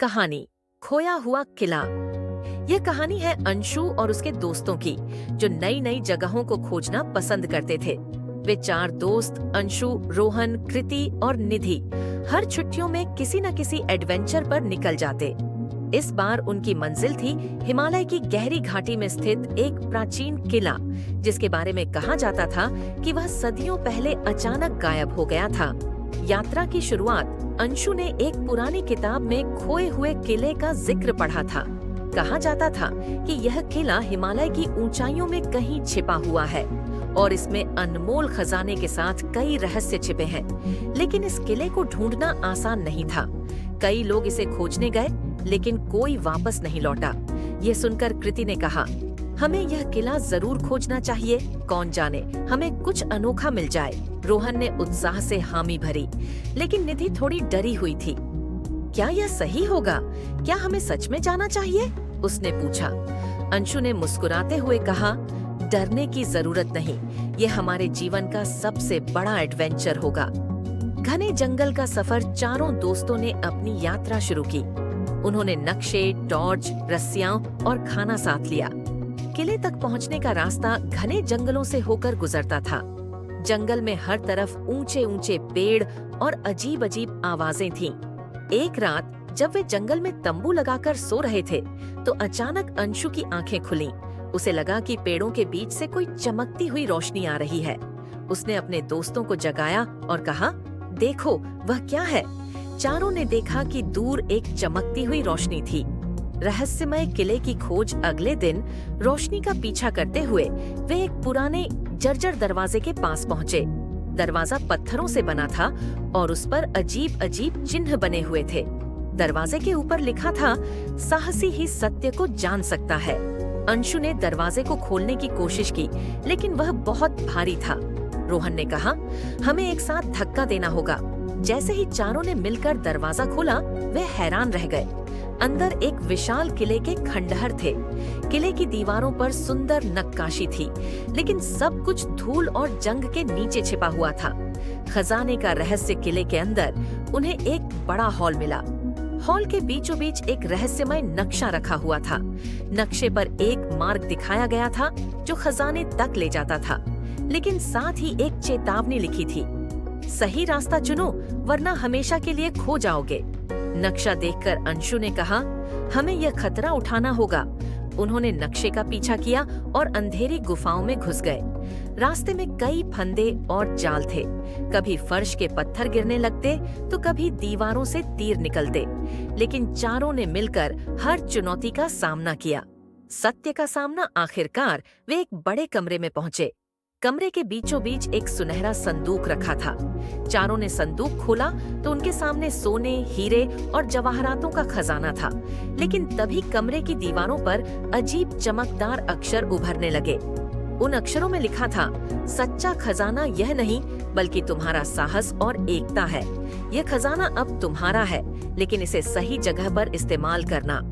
कहानी खोया हुआ किला। यह कहानी है अंशु और उसके दोस्तों की, जो नई नई जगहों को खोजना पसंद करते थे। वे चार दोस्त अंशु, रोहन, कृति और निधि हर छुट्टियों में किसी न किसी एडवेंचर पर निकल जाते। इस बार उनकी मंजिल थी हिमालय की गहरी घाटी में स्थित एक प्राचीन किला, जिसके बारे में कहा जाता था कि वह सदियों पहले अचानक गायब हो गया था। यात्रा की शुरुआत अंशु ने एक पुरानी किताब में खोए हुए किले का जिक्र पढ़ा था। कहा जाता था कि यह किला हिमालय की ऊंचाइयों में कहीं छिपा हुआ है और इसमें अनमोल खजाने के साथ कई रहस्य छिपे हैं। लेकिन इस किले को ढूंढना आसान नहीं था। कई लोग इसे खोजने गए, लेकिन कोई वापस नहीं लौटा। ये सुनकर कृति ने कहा, हमें यह किला जरूर खोजना चाहिए। कौन जाने हमें कुछ अनोखा मिल जाए। रोहन ने उत्साह से हामी भरी, लेकिन निधि थोड़ी डरी हुई थी। क्या यह सही होगा? क्या हमें सच में जाना चाहिए? उसने पूछा। अंशु ने मुस्कुराते हुए कहा, डरने की जरूरत नहीं, ये हमारे जीवन का सबसे बड़ा एडवेंचर होगा। घने जंगल का सफर चारों दोस्तों ने अपनी यात्रा शुरू की। उन्होंने नक्शे, टॉर्च, रस्सियां और खाना साथ लिया। किले तक पहुंचने का रास्ता घने जंगलों से होकर गुजरता था। जंगल में हर तरफ ऊंचे ऊंचे पेड़ और अजीब अजीब आवाजें थीं। एक रात जब वे जंगल में तंबू लगाकर सो रहे थे, तो अचानक अंशु की आंखें खुलीं। उसे लगा कि पेड़ों के बीच से कोई चमकती हुई रोशनी आ रही है। उसने अपने दोस्तों को जगाया और कहा, देखो वह क्या है। चारों ने देखा कि दूर एक चमकती हुई रोशनी थी। रहस्यमय किले की खोज अगले दिन रोशनी का पीछा करते हुए वे एक पुराने जर्जर दरवाजे के पास पहुँचे। दरवाजा पत्थरों से बना था और उस पर अजीब अजीब चिन्ह बने हुए थे। दरवाजे के ऊपर लिखा था, साहसी ही सत्य को जान सकता है। अंशु ने दरवाजे को खोलने की कोशिश की, लेकिन वह बहुत भारी था। रोहन ने कहा, हमें एक साथ धक्का देना होगा। जैसे ही चारों ने मिलकर दरवाजा खोला, वे हैरान रह गए। अंदर एक विशाल किले के खंडहर थे। किले की दीवारों पर सुंदर नक्काशी थी, लेकिन सब कुछ धूल और जंग के नीचे छिपा हुआ था। खजाने का रहस्य किले के अंदर उन्हें एक बड़ा हॉल मिला। हॉल के बीचों बीच एक रहस्यमय नक्शा रखा हुआ था। नक्शे पर एक मार्ग दिखाया गया था जो खजाने तक ले जाता था, लेकिन साथ ही एक चेतावनी लिखी थी, सही रास्ता चुनो वरना हमेशा के लिए खो जाओगे। नक्शा देखकर अंशु ने कहा, हमें यह खतरा उठाना होगा। उन्होंने नक्शे का पीछा किया और अंधेरी गुफाओं में घुस गए। रास्ते में कई फंदे और जाल थे। कभी फर्श के पत्थर गिरने लगते तो कभी दीवारों से तीर निकलते, लेकिन चारों ने मिलकर हर चुनौती का सामना किया। सत्य का सामना आखिरकार वे एक बड़े कमरे में पहुंचे। कमरे के बीचों बीच एक सुनहरा संदूक रखा था। चारों ने संदूक खोला तो उनके सामने सोने, हीरे और जवाहरातों का खजाना था। लेकिन तभी कमरे की दीवारों पर अजीब चमकदार अक्षर उभरने लगे। उन अक्षरों में लिखा था, सच्चा खजाना यह नहीं बल्कि तुम्हारा साहस और एकता है। यह खजाना अब तुम्हारा है, लेकिन इसे सही जगह पर इस्तेमाल करना।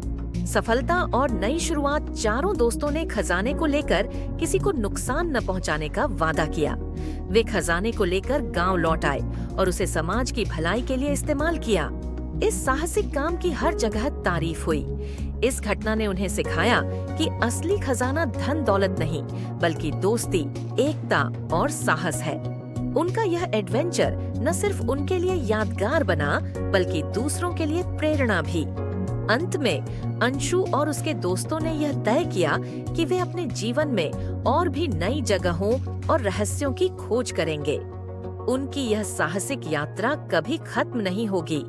सफलता और नई शुरुआत। चारों दोस्तों ने खजाने को लेकर किसी को नुकसान न पहुंचाने का वादा किया। वे खजाने को लेकर गांव लौट आए और उसे समाज की भलाई के लिए इस्तेमाल किया। इस साहसिक काम की हर जगह तारीफ हुई। इस घटना ने उन्हें सिखाया कि असली खजाना धन दौलत नहीं बल्कि दोस्ती, एकता और साहस है। उनका यह एडवेंचर न सिर्फ उनके लिए यादगार बना बल्कि दूसरों के लिए प्रेरणा भी। अंत में अंशु और उसके दोस्तों ने यह तय किया कि वे अपने जीवन में और भी नई जगहों और रहस्यों की खोज करेंगे। उनकी यह साहसिक यात्रा कभी खत्म नहीं होगी।